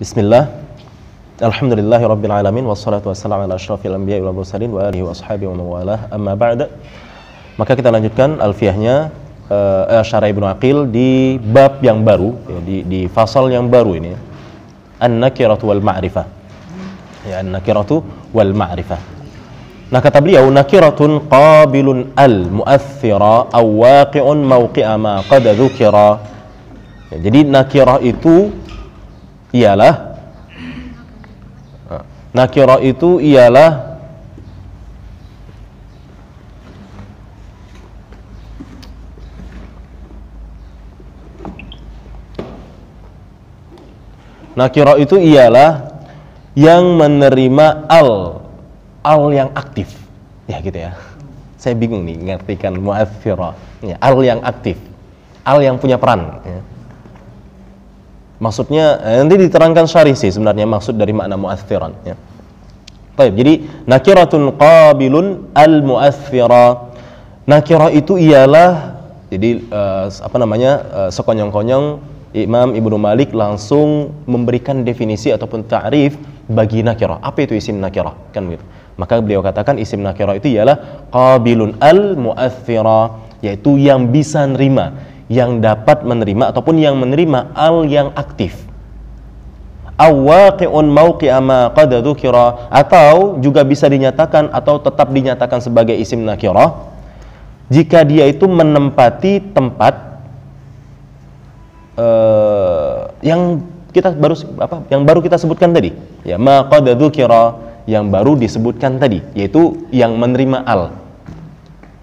Bismillah. Alhamdulillahi rabbil alamin wassalatu wassalamu ala asyrafil anbiya'i wal mursalin wa alihi wa ashabihi wa mawalah. Amma ba'da. Maka kita lanjutkan alfiyahnya Syarah Ibnu Aqil di bab yang baru, ya, di fasal yang baru ini. An-nakiratu wal ma'rifah. Ya, an-nakiratu wal ma'rifah. Nah, kata beliau, nakiratun qabilun al-mu'aththira aw waqi'un mawqi'a ma qad dzukira. Ya, jadi nakirah itu ialah nakirah itu ialah yang menerima al yang aktif. Ya gitu ya. Saya bingung nih ngartikan mu'aththira. Ya, al yang aktif. Al yang punya peran, ya. Maksudnya nanti diterangkan syarih sih sebenarnya maksud dari makna mu'athtsiran, ya. Baik, jadi nakiratun qabilun al-mu'aththira. Nakirah itu ialah jadi sekonyong-konyong Imam Ibnu Malik langsung memberikan definisi ataupun ta'rif bagi nakirah. Apa itu isim nakirah? Kan gitu. Maka beliau katakan isim nakirah itu ialah qabilun al-mu'aththira, yaitu yang bisa nerima, yang dapat menerima ataupun yang menerima al yang aktif. Awaqi'un mawqi'a ma qad dzukira, atau juga bisa dinyatakan atau tetap dinyatakan sebagai isim nakirah jika dia itu menempati tempat yang baru kita sebutkan tadi. Ya, ma qad dzukira, yang baru disebutkan tadi, yaitu yang menerima al.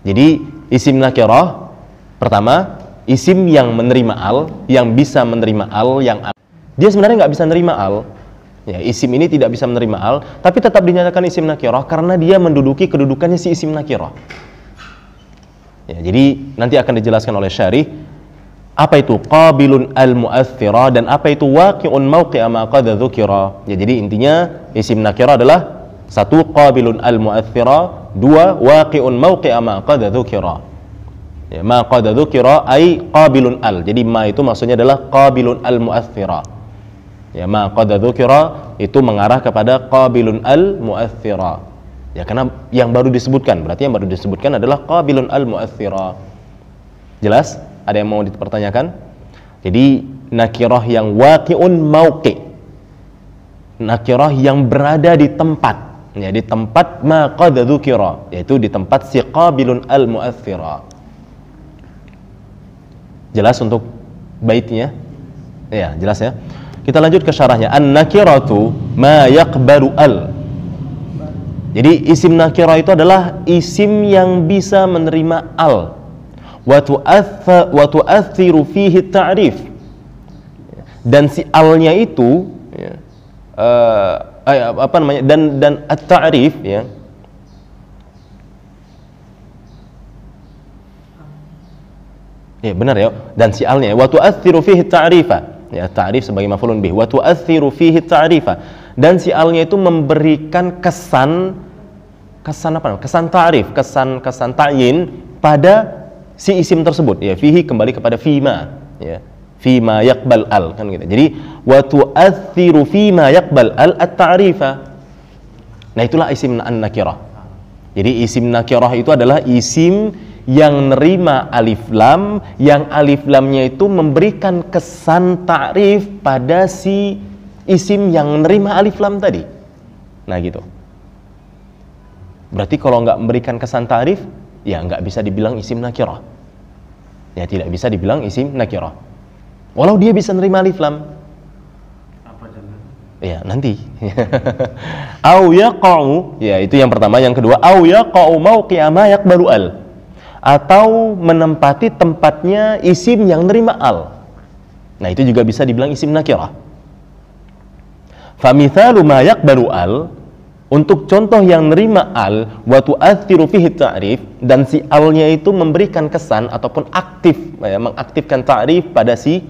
Jadi isim nakirah pertama, isim yang menerima al, yang bisa menerima al, dia sebenarnya nggak bisa menerima al. Ya, isim ini tidak bisa menerima al, tapi tetap dinyatakan isim nakirah karena dia menduduki kedudukannya si isim nakirah. Ya, jadi nanti akan dijelaskan oleh syarih apa itu qabilun al-mu'aththira dan apa itu waqi'un mawqi'a ma qad dzukira. Ya, jadi intinya isim nakirah adalah satu qabilun al-mu'aththira, dua waqi'un mawqi'a ma qad dzukira. Ya, ma qad dzukira ai qabilun al. Jadi ma itu maksudnya adalah qabilun al-mu'aththira. Ya, ma qad dzukira itu mengarah kepada qabilun al-mu'aththira. Ya, karena yang baru disebutkan, berarti yang baru disebutkan adalah qabilun al-mu'aththira. Jelas? Ada yang mau dipertanyakan? Jadi nakirah yang waqi'un mawqi', nakirah yang berada di tempat, ya, di tempat ma qad dzukira, yaitu di tempat si qabilun al-mu'aththira. Jelas untuk baitnya? Ya, jelas ya. Kita lanjut ke syarahnya. An-nakiratu ma yaqbalu al. Jadi isim nakirah itu adalah isim yang bisa menerima al. Wa tu'athiru fihi ta'rif. Dan si alnya itu, ya, dan at-ta'rif, ya. Ya, benar ya. Dan si alnya wa tu'athiru fihi ta'rifa. Ya, ta'rif sebagai maf'ulun bih. Wa tu'athiru fihi ta'rifa. Dan si alnya itu memberikan kesan apa? Kesan ta'rif, kesan ta'yin pada si isim tersebut. Ya, fihi kembali kepada fima, ya. Fima yaqbal al, kan gitu. Jadi wa tu'athiru fima yaqbal al at-ta'rifa. Nah, itulah isim an-nakirah. Jadi isim nakirah itu adalah isim yang nerima alif lam, yang alif lamnya itu memberikan kesan ta'rif pada si isim yang nerima alif lam tadi. Nah, gitu. Berarti kalau nggak memberikan kesan ta'rif, ya nggak bisa dibilang isim nakirah. Ya, tidak bisa dibilang isim nakirah. Walau dia bisa nerima alif lam. Apa jangan? Ya, nanti. Au yaqa'u, ya itu yang pertama. Yang kedua, au yaqa'u mawqi'a ma yaqbalu al. Atau menempati tempatnya isim yang nerima al. Nah, itu juga bisa dibilang isim nakirah. Fa mithalu ma yaqbalu al, untuk contoh yang nerima al, wa tu'athiru fihi ta'rif, dan si alnya itu memberikan kesan ataupun aktif, ya, mengaktifkan ta'rif pada si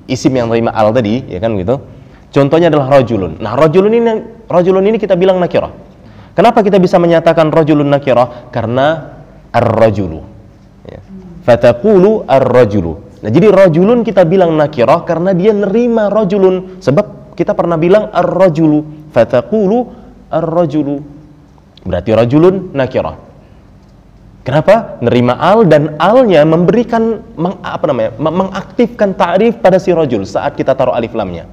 isim yang nerima al tadi, ya kan gitu. Contohnya adalah rajulun. Nah, rajulun ini kita bilang nakirah. Kenapa kita bisa menyatakan rajulun nakirah? Karena ar-rajulu. Ya. Fataqulu ar-rajulu. Nah, jadi rajulun kita bilang nakirah karena dia nerima rajulun. Sebab kita pernah bilang ar-rajulu, fataqulu ar-rajulu. Berarti rajulun nakirah. Kenapa? Nerima al dan alnya memberikan mengaktifkan ta'rif pada si rajul saat kita taruh alif lamnya.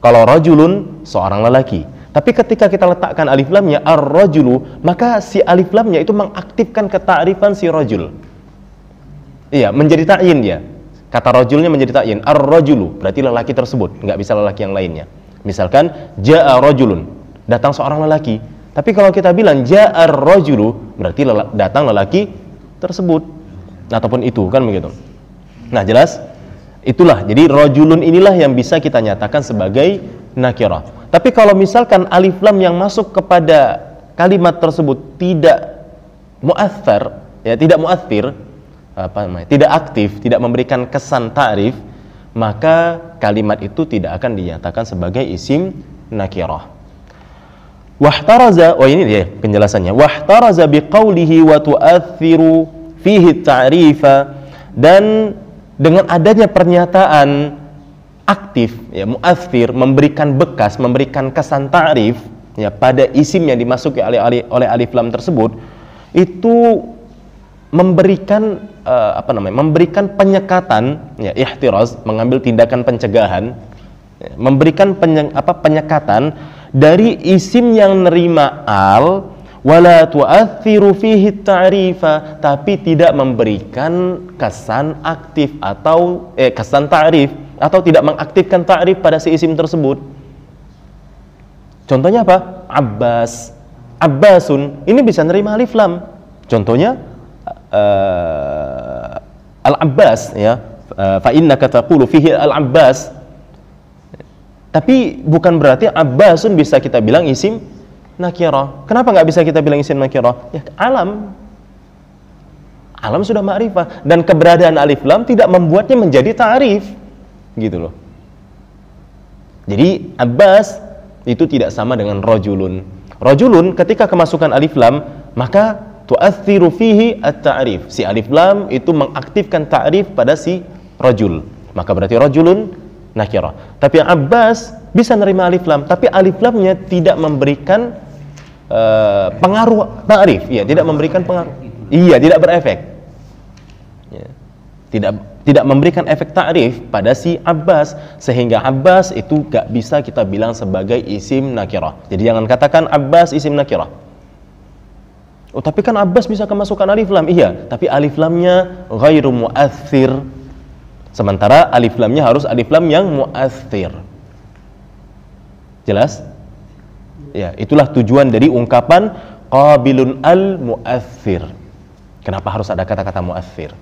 Kalau rajulun seorang lelaki. Tapi ketika kita letakkan alif lamnya ar-rajulu, maka si alif lamnya itu mengaktifkan keta'rifan si rajul. Iya, menjadi ta'yin dia. Kata rajulnya menjadi ta'yin. Ar-rajulu, berarti lelaki tersebut, nggak bisa lelaki yang lainnya. Misalkan ja'a rajulun, datang seorang lelaki. Tapi kalau kita bilang ja'ar rajulu, berarti datang lelaki tersebut ataupun itu, kan begitu. Nah, jelas? Itulah. Jadi rajulun inilah yang bisa kita nyatakan sebagai nakirah. Tapi kalau misalkan alif lam yang masuk kepada kalimat tersebut tidak mu'athar, ya tidak mu'athir, tidak aktif, tidak memberikan kesan ta'rif, maka kalimat itu tidak akan dinyatakan sebagai isim nakirah. Wahtaraza, ini dia penjelasannya. Wahtaraza biqaulihi wa tu'athiru fihi ta'rifa, dan dengan adanya pernyataan aktif, ya mu'athir, memberikan bekas, memberikan kesan ta'rif, ya pada isim yang dimasuki oleh alif lam tersebut, itu memberikan memberikan penyekatan, ya ihtiraz, mengambil tindakan pencegahan, ya, memberikan penyekatan dari isim yang nerima al, wala tu'athiru fihi ta'rifa, tapi tidak memberikan kesan aktif atau kesan ta'rif, atau tidak mengaktifkan ta'rif pada si isim tersebut. Contohnya apa? Abbas, Abbasun, ini bisa nerima alif lam. Contohnya Al-Abbas, ya, fa innaka taqulu fihi Al-Abbas. Tapi bukan berarti Abbasun bisa kita bilang isim nakirah. Kenapa nggak bisa kita bilang isim nakirah? Ya, alam sudah ma'rifah, dan keberadaan alif lam tidak membuatnya menjadi ta'rif, gitu loh. Jadi Abbas itu tidak sama dengan rajulun. Rajulun ketika kemasukan alif lam, maka tu'athiru fihi at-ta'rif. Si alif lam itu mengaktifkan ta'rif pada si rajul. Maka berarti rajulun nakirah. Tapi Abbas bisa nerima alif lam, tapi alif lamnya tidak memberikan pengaruh ta'rif. Iya, tidak memberikan pengaruh. Iya, tidak berefek. Ya. Tidak memberikan efek ta'rif pada si Abbas, sehingga Abbas itu gak bisa kita bilang sebagai isim nakirah. Jadi jangan katakan Abbas isim nakirah. Oh, tapi kan Abbas bisa kemasukan alif lam. Iya, tapi alif lamnya ghairu mu'athir. Sementara alif lamnya harus alif lam yang mu'athir. Jelas? Ya, itulah tujuan dari ungkapan qabilun al-mu'athir. Kenapa harus ada kata-kata mu'athir?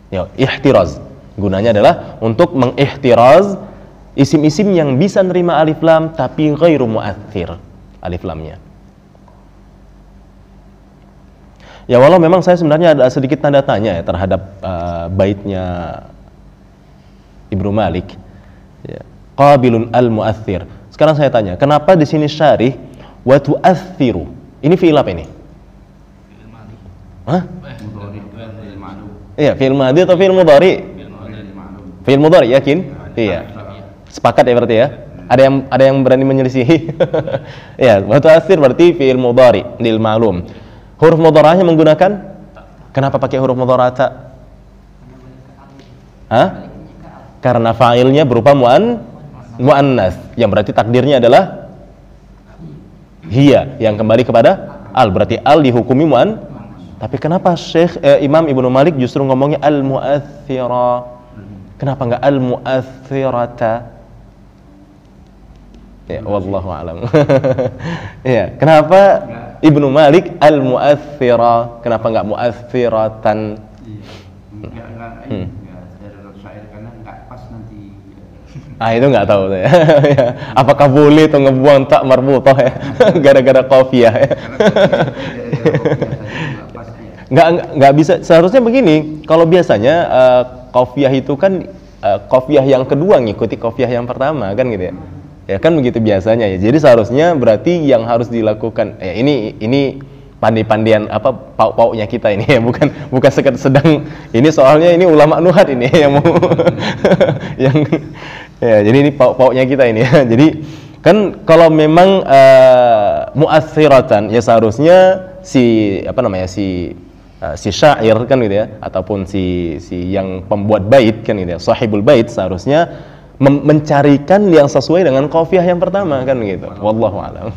Ya, ihtiraz. Gunanya adalah untuk mengihtiraz isim-isim yang bisa nerima alif lam tapi ghairu mu'athir alif lamnya. Ya, walau memang saya sebenarnya ada sedikit tanda tanya ya terhadap baitnya Ibnu Malik, ya, qabilun al-mu'athir. Sekarang saya tanya, kenapa di sini syarih wa tu'athiru? Ini fi'il apa ini? Hah? Iya, fi'il madhi atau fi'il mudhari? Fi'il mudhari, yakin? Iya. Sepakat ya berarti ya? Ada yang berani menyelisihi? Ya, wa tu'athir berarti fi'il mudhari lil ma'lum. Huruf mudhara'nya menggunakan? Kenapa pakai huruf mudhara' ta? Hah? Karena fa'ilnya berupa mu'annas, yang berarti takdirnya adalah hiya, yang kembali kepada al, berarti al dihukumi mu'an. Tapi kenapa Syekh Imam Ibnu Malik justru ngomongnya al-mu'athira? Kenapa enggak al-mu'athirata? Ya, wallahu a'lam. Ya, kenapa Ibnu Malik al-mu'athira? Kenapa enggak mu'athiratan? Itu nggak tahu saya. Apakah boleh atau ngebuang tak marbutah ya? Gara-gara qafiyah ya? Nggak bisa. Seharusnya begini. Kalau biasanya qafiyah itu kan qafiyah yang kedua ngikuti qafiyah yang pertama, kan gitu ya? Ya kan begitu biasanya ya. Jadi seharusnya berarti yang harus dilakukan ini pandi-pandian apa pauk-pauknya kita ini ya, bukan sedang ini, soalnya ini ulama nuhat ini yang mau yang ya, jadi ini pauk-pauknya kita ini ya. Jadi kan kalau memang mu'athiratan ya seharusnya si si syair kan gitu ya, ataupun si yang pembuat bait kan gitu ya, sahibul bait seharusnya mencarikan yang sesuai dengan qafiyah yang pertama kan gitu. Wallahu a'lam.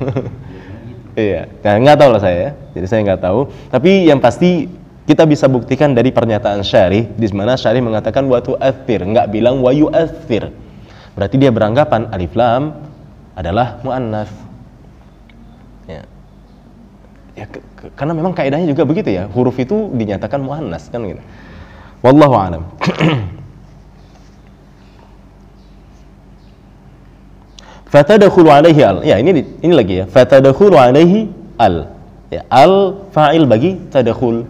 Iya, nah, nggak tahu lah saya ya. Jadi saya nggak tahu. Tapi yang pasti kita bisa buktikan dari pernyataan syarih, di mana syarih mengatakan wa tu'athir, nggak bilang wa yu'athir. Berarti dia beranggapan alif lam adalah mu'annas. Ya. Ya, karena memang kaidahnya juga begitu ya, huruf itu dinyatakan mu'annas kan gitu. Wallahu a'lam. Fatadkhulu alaihi al. Ya, ini lagi ya. Fatadkhulu alaihi al. Ya, al fa'il bagi tadkhul.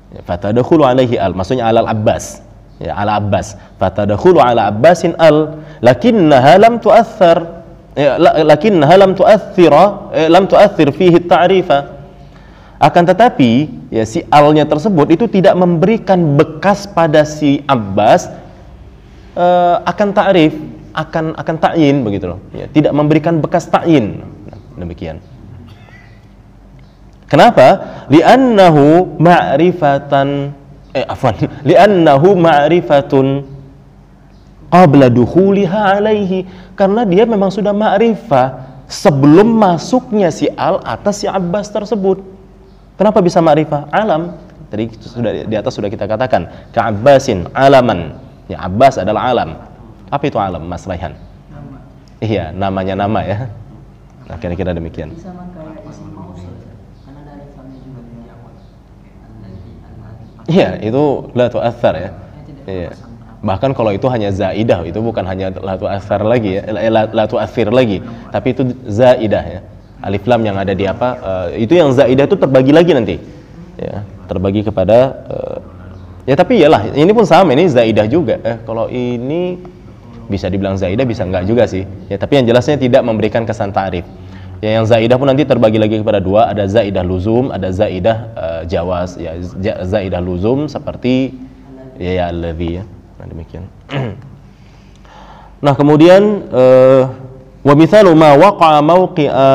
Ya, fatadkhulu alaihi al, maksudnya ala al-Abbas. Ya, ala Abbas. Fatadkhulu ala Abbasin al, lakinnaha lam tu'aththar. Ya, lakinnaha lam tu'aththir fihi at-ta'rifa. Akan tetapi ya si alnya tersebut itu tidak memberikan bekas pada si Abbas akan ta'rif, akan ta'yin begitu loh ya, tidak memberikan bekas ta'yin. Nah, demikian. Kenapa? Li'annahu ma'rifatan li'annahu ma'rifatun qabla dukhuliha alaihi, karena dia memang sudah ma'rifah sebelum masuknya si al atas si Abbas tersebut. Kenapa bisa ma'rifah? Alam. Tadi sudah di atas sudah kita katakan, ka'abbasin alaman. Ya, Abbas adalah alam. Apa itu alam, Mas Raihan? Nama. Iya, namanya nama ya. Nah, kira-kira demikian. Sama kayak isim mausul, karena dari family juga di awal. Iya, itu la tu'athar ya. Iya. Bahkan kalau itu hanya zaidah, itu bukan hanya la tu'athar lagi ya, la tu'athir lagi, tapi itu zaidah ya. Alif lam yang ada di apa? Itu yang zaidah itu terbagi lagi nanti. Ya, terbagi kepada ya, tapi iyalah, ini pun sama, ini zaidah juga. Kalau ini bisa dibilang zaidah, bisa enggak juga sih. Ya, tapi yang jelasnya tidak memberikan kesan ta'rif. Ya, yang zaidah pun nanti terbagi lagi kepada dua, ada zaidah luzum, ada zaidah jawaz. Ya, zaidah luzum seperti ya alladhi ya. Nah, demikian. Nah, kemudian wa mithalu ma waqa'a mawqi'a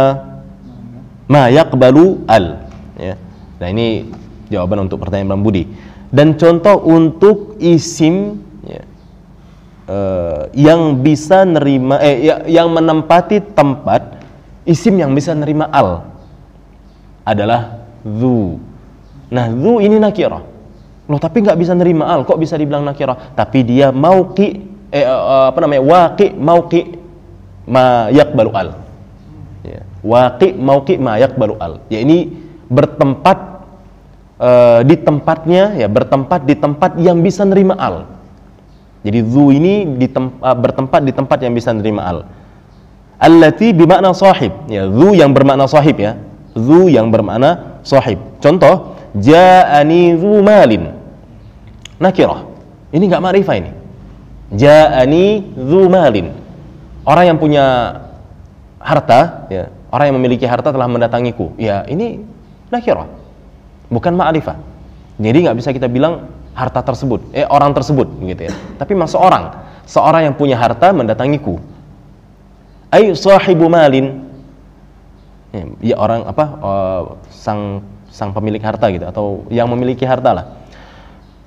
ma yaqbalu al. Ya. Nah, ini jawaban untuk pertanyaan Bang Budi. Dan contoh untuk isim ya, yang bisa nerima yang menempati tempat isim yang bisa nerima al adalah dzu. Nah, dzu ini nakirah. Loh, tapi nggak bisa nerima al, kok bisa dibilang nakirah? Tapi dia mauqi waqi mauqi ma yaqbalu al. Ya. Waqi mauqi ma yaqbalu al. Ya, ini bertempat di tempatnya ya, bertempat di tempat yang bisa nerima al. Jadi dzu ini bertempat di tempat yang bisa nerima al. Allati bimakna sahib. Ya, dzu yang bermakna sahib ya. Dzu yang bermakna sahib. Contoh, ja'ani dzu malin. Nakirah. Ini enggak ma'rifah ini. Ja'ani dzu malin. Orang yang punya harta ya, orang yang memiliki harta telah mendatangiku. Ya, ini nakirah. Bukan ma'rifah. Jadi nggak bisa kita bilang harta tersebut, orang tersebut gitu ya. Tapi masuk seorang yang punya harta mendatangiku. Ay sahibu malin. Ya, orang apa? Sang pemilik harta gitu, atau yang memiliki harta lah.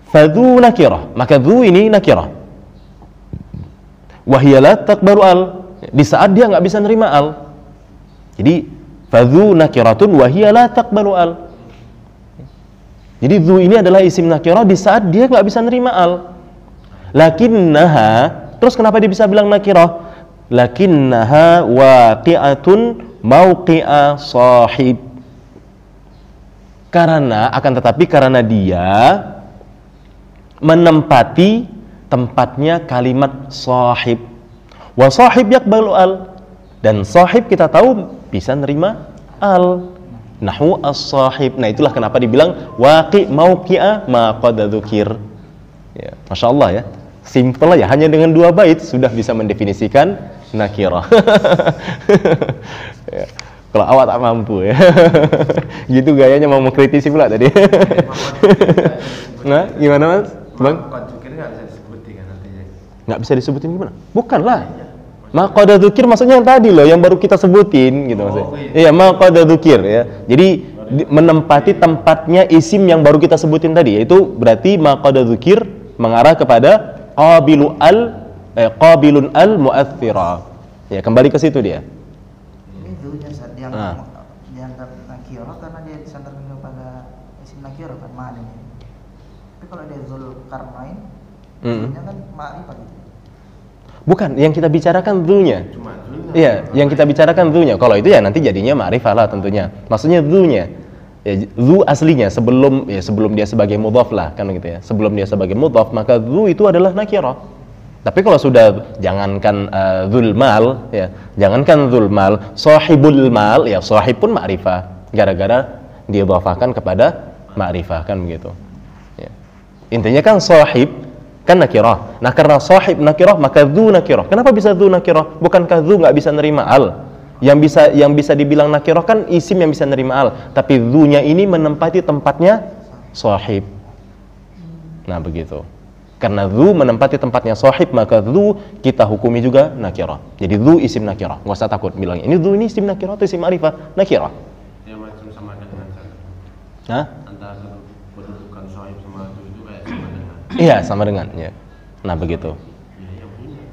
Fadzu nakirah. Maka dzu ini nakirah. Wa hiya la taqbalu al. Di saat dia nggak bisa nerima al. Jadi fadzu nakiratun wa hiya la taqbalu al. Jadi dzu ini adalah isim nakirah di saat dia nggak bisa nerima al. Lakinnaha, terus kenapa dia bisa bilang nakirah? Lakinnaha waqi'atun mauqi'a sahib. Karena dia menempati tempatnya kalimat sahib. Wa sahib yaqbalu al. Dan sahib kita tahu bisa nerima al. Nahwu as-sahib. Nah, itulah kenapa dibilang waqi mauqi'a ma qad dzukir. Ya, Masya Allah ya. Simple ya, hanya dengan 2 bait sudah bisa mendefinisikan nakirah. Ya. Kalau awak tak mampu ya. Gitu gayanya mau mengkritisi pula tadi. Nah, gimana Mas? Bang? Dzikir nggak bisa disebutin kan artinya? Nggak bisa disebutin gimana? Bukanlah. Maqada dzikir maksudnya yang tadi loh, yang baru kita sebutin gitu maksudnya. Iya, maqada dzikir ya. Jadi menempati tempatnya isim yang baru kita sebutin tadi, yaitu berarti maqada dzikir mengarah kepada qabilun al mu'aththira. Ya, kembali ke situ dia. Ini zunya saat yang Ah. dianggap nakiro karena dia disandarkan kepada isim nakiro kan ma'ani. Tapi kalau dia Zulkarnain, zunya kan ma'rifah gitu. Bukan, yang kita bicarakan dzunya. Cuma dulunya. Iya, yang kita bicarakan dzunya. Kalau itu ya nanti jadinya ma'rifah lah tentunya. Maksudnya dzunya. Ya, dzu aslinya sebelum dia sebagai mudhaf lah kan gitu ya. Sebelum dia sebagai mudhaf maka dzu itu adalah nakirah. Tapi kalau sudah jangankan dzul mal ya, jangankan dzul mal, sahibul mal ya, sahib pun ma'rifah gara-gara diidhafahkan kepada ma'rifah kan begitu. Ya. Intinya kan sahib kan nakirah. Nah, karena sahib nakirah maka dzu nakirah. Kenapa bisa dzu nakirah? Bukankah dzu nggak bisa nerima al? Yang bisa dibilang nakirah kan isim yang bisa nerima al, tapi dzunya ini menempati tempatnya sahib. Nah, begitu. Karena dzu menempati tempatnya sahib, maka dzu kita hukumi juga nakirah. Jadi dzu isim nakirah. Enggak usah takut bilangnya ini dzu ini isim nakirah atau isim ma'rifah? Nakirah. Dia macam sama dengan Hah? antara kedudukan sahib sama itu kayak sama dengan. Iya, sama dengan ya. Nah, begitu.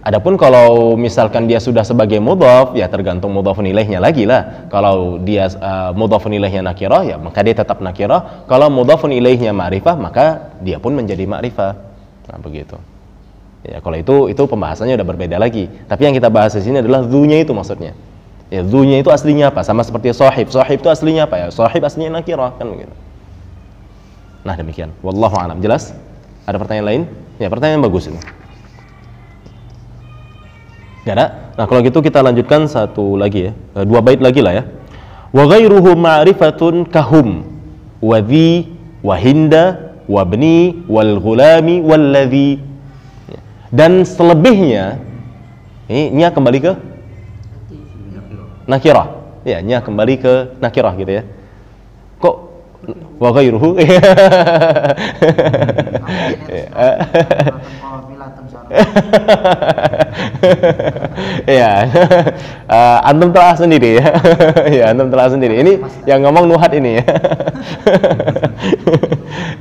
Adapun kalau misalkan dia sudah sebagai mudhaf, ya tergantung mudhafun ilaihnya lagi lah. Kalau dia mudhafun ilaihnya nakirah, ya maka dia tetap nakirah. Kalau mudhafun ilaihnya ma'rifah, maka dia pun menjadi ma'rifah. Nah, begitu. Ya, kalau itu pembahasannya udah berbeda lagi. Tapi yang kita bahas di sini adalah dzunya itu maksudnya. Ya, dzunya itu aslinya apa? Sama seperti sahib. Sahib itu aslinya apa ya? Sahib aslinya nakirah kan begitu. Nah, demikian. Wallahu a'lam. Jelas? Ada pertanyaan lain? Ya, pertanyaan bagus ini. Gak ada? Nah, kalau gitu kita lanjutkan satu lagi ya. 2 bait lagi lah ya. Wa ghairuhu ma'rifatun kahum wa dhi wa hinda wa bni wal ghulami walladhi. Dan selebihnya ini nya kembali ke nakirah. Ya, nya kembali ke nakirah gitu ya. Kok wa ghairuhu? Ya, antum telah sendiri ya. Ya, antum telah sendiri. Ini yang ngomong Nuhat ini ya.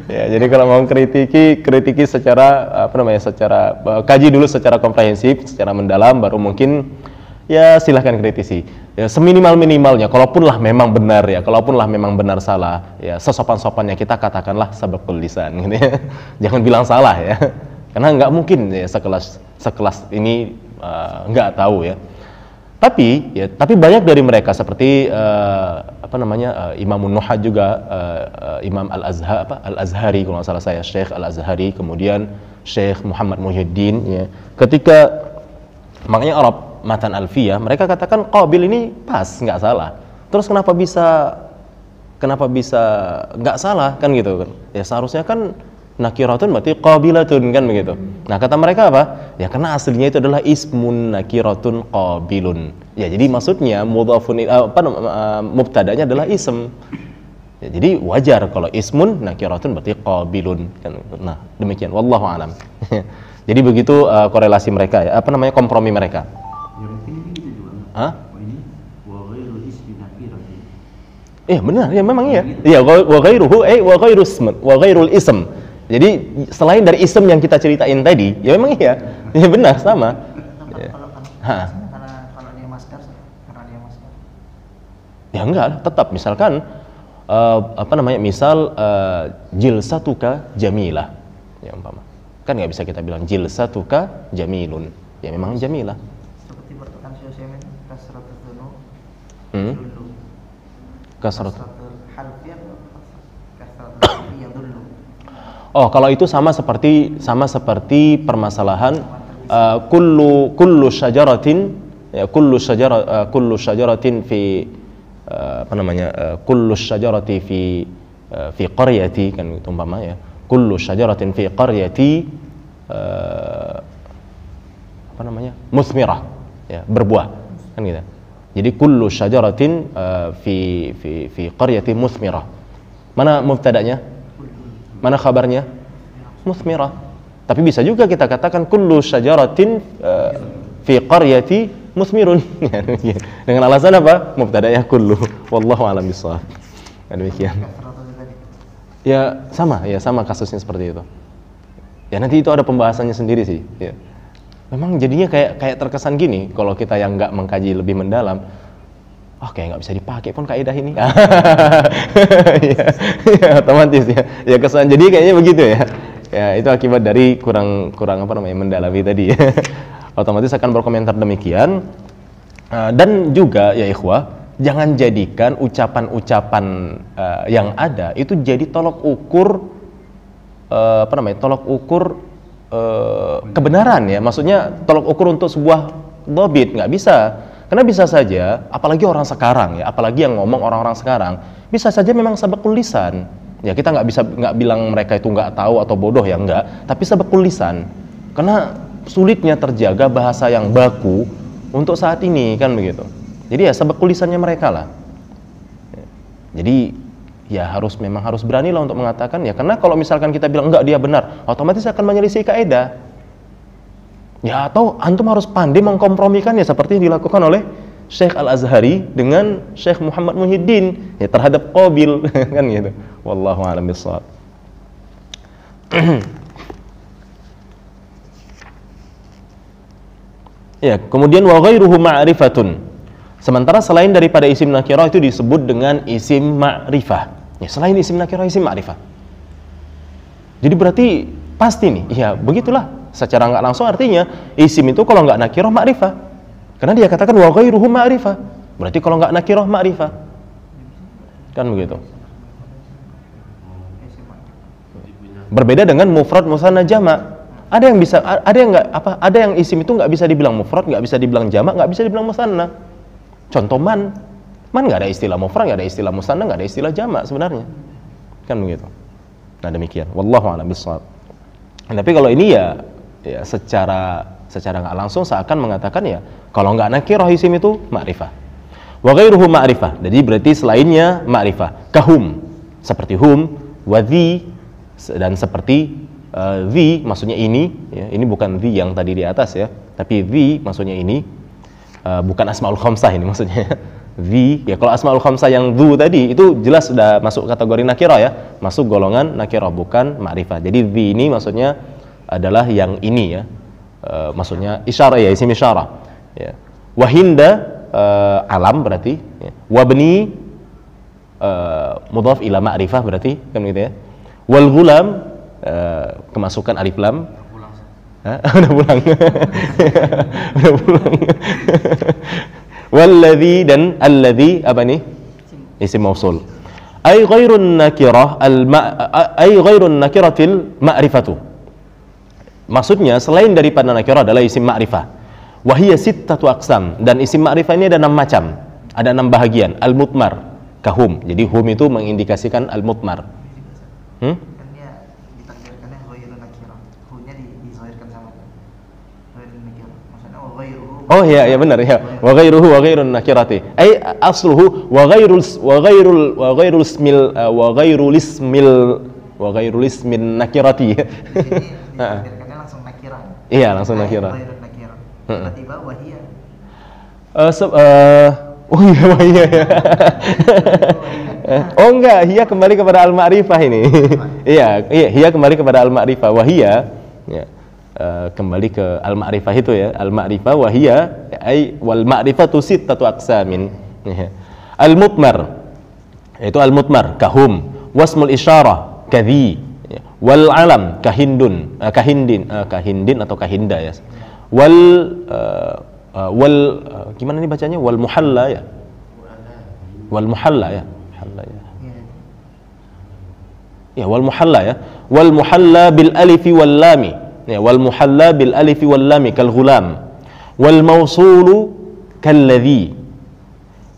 Ya, jadi kalau mau kritiki secara secara kaji dulu secara komprehensif, secara mendalam, baru mungkin ya silahkan kritisi. Ya, seminimal-minimalnya, kalaupun lah memang benar ya, kalaupun lah memang benar salah, ya sesopan-sopannya kita katakanlah sabaqul lisan gitu ya. Jangan bilang salah ya. Karena nggak mungkin ya sekelas ini nggak tahu ya. Tapi banyak dari mereka seperti Imamun Nuhat juga, Imam Al-Azhari kalau nggak salah saya, Syekh Al-Azhari, kemudian Syekh Muhammad Muhyiddin ya. Ketika makanya Arab Matan Alfiyah mereka katakan qabil ini pas, nggak salah. Terus kenapa bisa nggak salah kan gitu kan? Ya seharusnya kan nakiratun berarti qabilatun kan begitu. Nah, kata mereka apa? Ya karena aslinya itu adalah ismun nakiratun qabilun. Ya jadi maksudnya mudhafun mubtadanya adalah ism. Ya, jadi wajar kalau ismun nakiratun berarti qabilun kan. Nah, demikian wallahu alam. Jadi begitu korelasi mereka ya, kompromi mereka. Hah? Iya benar, ya memang iya. Iya wa ghairuhu wa ghairul ism. Jadi selain dari ism yang kita ceritain tadi, ya memang iya. Ya benar sama. Kalau dia masker, karena dia masker. Ya enggak, tetap misalkan misal jilsatuka jamilah. Ya umpama. Kan nggak bisa kita bilang jilsatuka jamilun. Ya memang jamilah. Seperti bertekan syusemen kasratul dzunub. Kasratul halfiyah kasratul halfiyah dulu. Oh, kalau itu sama seperti permasalahan kullu syajaratin ya kullu syajaratin fi kullu syajarati fi qaryati kan itu umpama ya. Kullu syajaratin fi qaryati musmirah ya, berbuah kan gitu. Jadi kullu syajaratin fi qaryatin muthmirah. Mana mubtada'nya? Mana khabarnya? Muthmirah. Tapi bisa juga kita katakan kullu syajaratin fi qaryati muthmirun. Dengan alasan apa? Mubtada'nya kullu. Wallahu a'lam bishawab. Demikian. Ya sama kasusnya seperti itu. Ya nanti itu ada pembahasannya sendiri sih. Ya. Memang jadinya kayak terkesan gini kalau kita yang nggak mengkaji lebih mendalam. Kayak nggak bisa dipakai pun kaidah ini. ya, otomatis ya. Ya kesan jadi kayaknya begitu ya. Ya itu akibat dari kurang mendalami tadi. Otomatis akan berkomentar demikian. Dan juga ya ikhwah, jangan jadikan ucapan-ucapan yang ada itu jadi tolok ukur kebenaran ya. Maksudnya tolok ukur untuk sebuah dhabit, nggak bisa. Karena bisa saja, apalagi orang sekarang ya, apalagi yang ngomong orang-orang sekarang, bisa saja memang sabaqul lisan. Ya kita nggak bilang mereka itu nggak tahu atau bodoh ya, nggak, tapi sabaqul lisan. Karena sulitnya terjaga bahasa yang baku untuk saat ini kan begitu. Jadi ya sabaqul lisannya mereka lah. Jadi ya memang harus beranilah untuk mengatakan ya, karena kalau misalkan kita bilang enggak dia benar, otomatis akan menyelisih kaidah. Ya atau antum harus pandai mengkompromikannya seperti yang dilakukan oleh Syekh Al-Azhari dengan Syekh Muhammad Muhyiddin ya terhadap Qabil kan gitu. Wallahu a'lam bishawab. Ya, kemudian wa ghairuhu ma'rifatun. Sementara selain daripada isim nakirah itu disebut dengan isim ma'rifah. Ya, selain isim nakirah isim ma'rifah. Jadi berarti pasti nih, ya begitulah. Secara nggak langsung artinya isim itu kalau nggak nakirah ma'rifah. Karena dia katakan wa ghairuhu ma'rifah. Berarti kalau nggak nakirah ma'rifah. Kan begitu. Berbeda dengan mufrad musanna jama'. Ada yang bisa, ada yang nggak apa? Ada yang isim itu nggak bisa dibilang mufrad, nggak bisa dibilang jama', nggak bisa dibilang musanna. Contoh man nggak ada istilah mufrad, nggak ada istilah musanna, nggak ada istilah jama' sebenarnya. Kan begitu. Nah demikian. Wallahu a'lam bishawab. Tapi kalau ini ya secara nggak langsung seakan mengatakan ya kalau nggak nakirah isim itu ma'rifah. Wa ghairuhu ma'rifah. Jadi berarti selainnya ma'rifah. Kahum seperti hum, wa dhi dan seperti dhi maksudnya ini ya, ini bukan dhi yang tadi di atas ya, tapi dhi maksudnya ini bukan asmaul khamsah ini maksudnya. Dhi ya, kalau asmaul khamsah yang dhu tadi itu jelas sudah masuk kategori nakirah ya, masuk golongan nakirah bukan ma'rifah. Jadi dhi ini maksudnya adalah yang ini ya, maksudnya isyarah ya, isim isyarah ya. Wahinda alam berarti ya. Wabni mudhaf ila ma'rifah berarti kan gitu ya. Wal ghulam kemasukan alif lam. Udah pulang. Udah pulang. Walladzi dan alladzi apa nih? Isim mausul. Ay ghairun nakirah ay ghairun nakiratil ma'rifatu. Maksudnya selain daripada nakirah adalah isim ma'rifah. Wahiyya sittatu aqsam, dan isim ma'rifah ini ada 6 macam. Ada 6 bahagian. Al-mutmar kahum. Jadi hum itu mengindikasikan al-mutmar. Kan dia ditakdirkannya ghairun nakirah. Hu-nya dizahirkan sama ghairun nakirah. Maksudnya wa ghairuhu. Oh iya benar ya. Wa ghairuhu wa ghairun nakirati. Ai asluhu wa ghairul ismin nakirati. Ditakdirkannya langsung nakirah. Iya, langsung nakirah. Ghairun nakirah. Tiba-tiba wahiyya. Oh iya wahiyya ya. Oh enggak, hiya kembali kepada al-ma'rifah ini. Iya, hiya kembali kepada al-ma'rifah. Wahiyya ya. Kembali ke al-ma'rifah itu ya. Al-ma'rifah wahiyya ai wal ma'rifatu sittatu aqsamin. Al-mutmar yaitu al-mutmar kahum, wasmul isyarah kadhi, wal alam kahindun, kahindin atau kahinda ya. Gimana nih bacanya? Wal muhalla ya. Wal muhalla ya. Ya, wal muhalla ya. Wal muhalla bil alifi wal lami. Ya, wal muhalla bil alifi wal lami kal ghulam. Wal mawsulu kalladhi.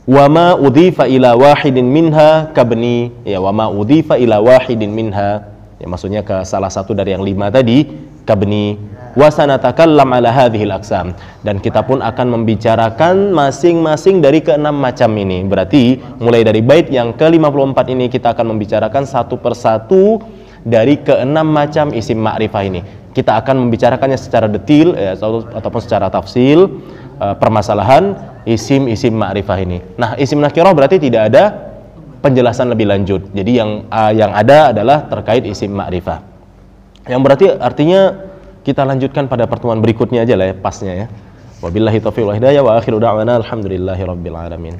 Wa ma udhifa ila wahidin minha kabni. Ya, wa ma udhifa ila wahidin minha. Ya, maksudnya ke salah satu dari yang 5 tadi kabni. wa sanatakallam ala hadhil aqsam, dan kita pun akan membicarakan masing-masing dari keenam macam ini. Berarti mulai dari bait yang ke-54 ini kita akan membicarakan satu persatu dari keenam macam isim ma'rifah ini. Kita akan membicarakannya secara detail ataupun secara tafsil permasalahan isim-isim ma'rifah ini. Nah, isim nakirah berarti tidak ada penjelasan lebih lanjut. Jadi yang ada adalah terkait isim ma'rifah. Yang berarti artinya kita lanjutkan pada pertemuan berikutnya aja lah ya, pasnya ya. Wabillahi taufiq wal hidayah wa akhiru da'wana alhamdulillahi rabbil alamin.